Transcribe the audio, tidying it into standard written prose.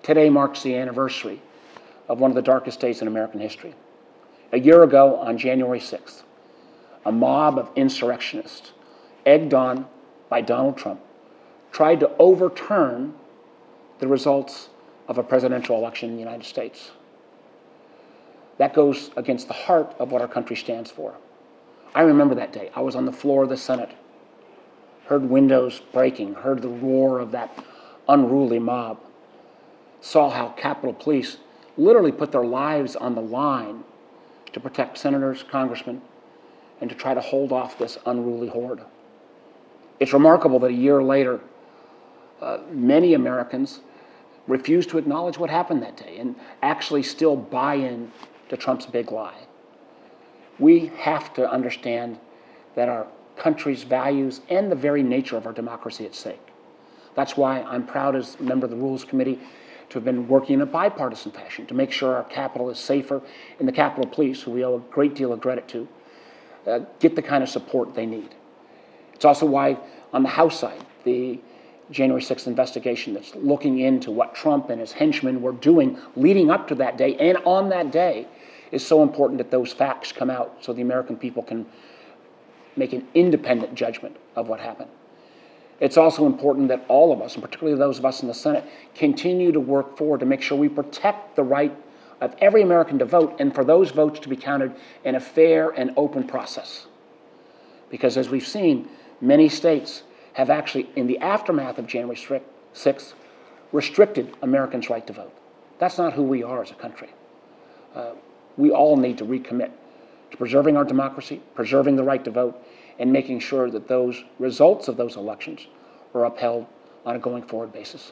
Today marks the anniversary of one of the darkest days in American history. A year ago, on January 6th, a mob of insurrectionists, egged on by Donald Trump, tried to overturn the results of a presidential election in the United States. That goes against the heart of what our country stands for. I remember that day. I was on the floor of the Senate, heard windows breaking, heard the roar of that unruly mob, saw how Capitol Police literally put their lives on the line to protect senators, congressmen, and to try to hold off this unruly horde. It's remarkable that a year later, many Americans refuse to acknowledge what happened that day and actually still buy in to Trump's big lie. We have to understand that our country's values and the very nature of our democracy at stake. That's why I'm proud as a member of the Rules Committee to have been working in a bipartisan fashion to make sure our Capitol is safer and the Capitol Police, who we owe a great deal of credit to, get the kind of support they need. It's also why on the House side, the January 6th investigation that's looking into what Trump and his henchmen were doing leading up to that day and on that day is so important that those facts come out so the American people can make an independent judgment of what happened. It's also important that all of us, and particularly those of us in the Senate, continue to work forward to make sure we protect the right of every American to vote and for those votes to be counted in a fair and open process. Because as we've seen, many states have actually, in the aftermath of January 6th, restricted Americans' right to vote. That's not who we are as a country. We all need to recommit to preserving our democracy, preserving the right to vote, and making sure that those results of those elections are upheld on a going forward basis.